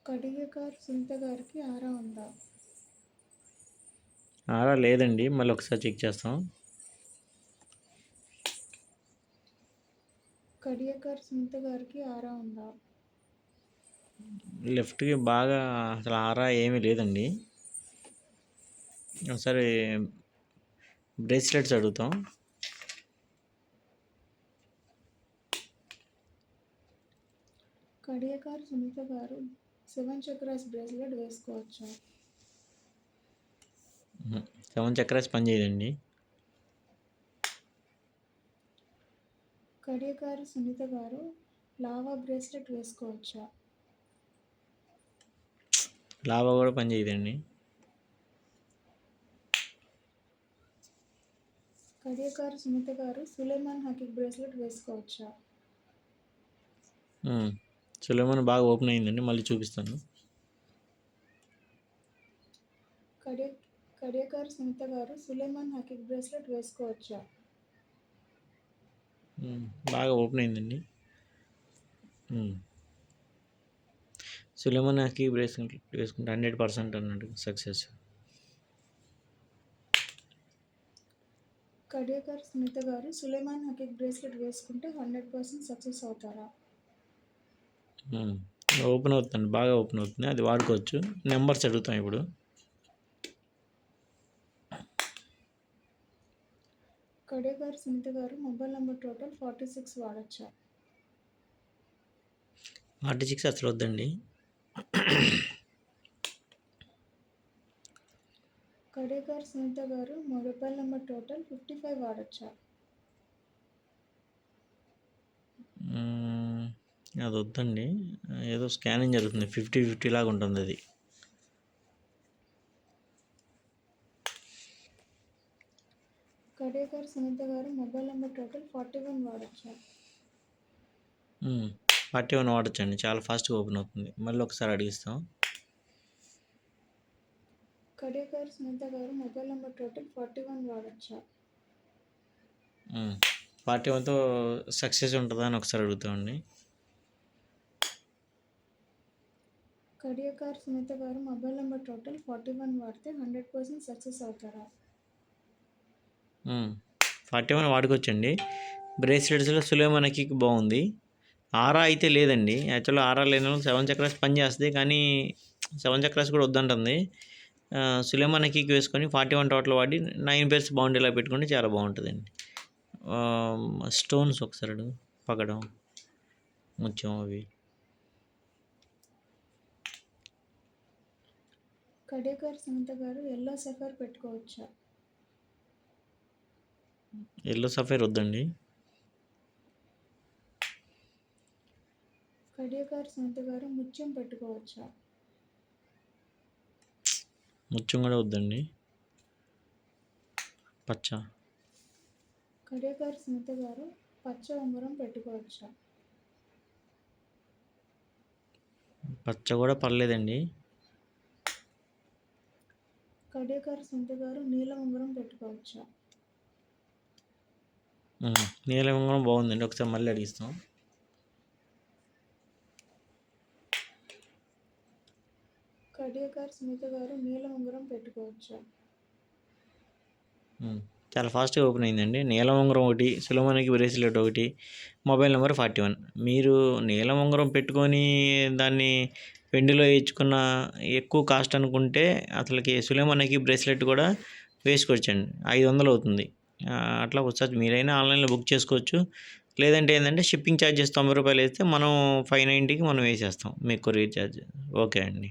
కడియకార్ సునీత గారికి ఆరా ఉందా? ఆరా లేదండి, మళ్ళీ ఒకసారి చెక్ చేస్తాం. కడియకార్ సునీత గారికి ఆరా ఉందా? లెఫ్ట్కి బాగా అసలు ఆరా ఏమీ లేదండి. ఒకసారి బ్రేస్లెట్స్ అడుగుతాం. కడియకార్ సునీత గారు 7 చక్రాస్ బ్రేస్లెట్ వేసుకోవచ్చా? 7 చక్రాస్ పని చేయదండి. కడియకారు సునీత గారు లావా బ్రేస్లెట్ వేసుకోవచ్చా? లావా కూడా పని చేయదండి. కడియకారు సునీత గారు సులేమాన్ హకీక్ బ్రేస్లెట్ వేసుకోవచ్చా? సులేమాన్ బాగా ఓపెన్ అయిందండి, మళ్ళీ చూపిస్తాను. కడియకారు సునీత గారు సులేమాన్ హకీక్ బ్రేస్లెట్ వేసుకోవచ్చా? బాగా ఓపెన్ అయిందండి. సులేమాన్ హకీక్ బ్రేస్లెట్ వేసుకుంటే 100% అన్నట్టు సక్సెస్. కడియకారు సునీత గారు సులేమాన్ హకీక్ బ్రేస్లెట్ వేసుకుంటే 100% సక్సెస్ అవుతారా? ఓపెన్ అవుతుంది, బాగా ఓపెన్ అవుతుంది, అది వాడుకోవచ్చు. నెంబర్స్ అడుగుతాం ఇప్పుడు. కడియకారు సునీత గారు మొబైల్ నెంబర్ టోటల్ 46 వాడచ్చా? 46 అసలు వద్దండి. కడియకారు సునీత గారు మొబైల్ నెంబర్ టోటల్ 55 వాడచ్చా? అది వద్దండి, ఏదో స్కానింగ్ జరుగుతుంది, 50-50 లాగా ఉంటుంది అది. కడియకారు సునీత గారు మొబైల్ నెంబర్ టోటల్ 41 వాడచ్చా? 41 వాడచ్చండి, చాలా ఫాస్ట్గా ఓపెన్ అవుతుంది. మళ్ళీ ఒకసారి అడిగిస్తాం. కడియకారు సునీత గారు మొబైల్ నెంబర్ టోటల్ 41 వాడచ్చా? 41తో సక్సెస్ ఉంటుందా అని ఒకసారి అడుగుతామండి. కడియకారు సునీత గారు మొబైల్ నెంబర్ టోటల్ 41 వాడితే 100% సక్సెస్ అవుతారా? 41 వాడుకోవచ్చండి. బ్రేస్లెట్స్లో సులేమాన్ హకీక్ బాగుంది. ఆరా అయితే లేదండి. యాక్చువల్గా ఆరా లేని 7 చక్రాస్ పని చేస్తుంది, కానీ 7 చక్రాస్ కూడా వద్దంటుంది. సులేమాన్ హకీక్ వేసుకొని 41 టోటల్ వాడి 9 పేర్స్ బౌండరీలా పెట్టుకుంటే చాలా బాగుంటుందండి. స్టోన్స్ ఒకసారి పగడం, ముత్యం అవి. కడియకారు సునీత గారు ఎల్లో సఫర్ పెట్టుకోవచ్చా? ఎల్లో సఫైర్ వద్దండి. కడియకారు సునీత గారు ముత్యం పెట్టుకోవచ్చా? ముత్యం కూడా వద్దండి. పచ్చ. కడియకారు సునీత గారు పచ్చ ఉంగరం పెట్టుకోవచ్చా? పచ్చ కూడా పర్లేదండి. కడియకారు సునీత గారు నీలం ఉంగరం పెట్టుకోవచ్చా? నీలం ఉంగరం బాగుందండి, ఒకసారి మళ్ళీ అడిగిస్తాం. కడియకారు సునీత గారు నీలం ఉంగరం పెట్టుకోవచ్చా? చాలా ఫాస్ట్గా ఓపెన్ అయిందండి. నీలం ఉంగరం ఒకటి, సులేమాన్ హకీక్ బ్రేస్లెట్ ఒకటి, మొబైల్ నెంబర్ 41. మీరు నీలం ఉంగరం పెట్టుకొని దాన్ని వెండిలో వేయించుకున్న ఎక్కువ కాస్ట్ అనుకుంటే అసలుకి సులేమాన్ హకీక్ బ్రేస్లెట్ కూడా వేసుకోవచ్చండి. 500 అవుతుంది. అట్లా ఒకసారి మీరైనా ఆన్లైన్లో బుక్ చేసుకోవచ్చు. లేదంటే ఏంటంటే షిప్పింగ్ ఛార్జెస్ 90 రూపాయలు వేస్తే మనం 590కి మనం వేసేస్తాం, మీకు కొరియర్ ఛార్జ్. ఓకే అండి.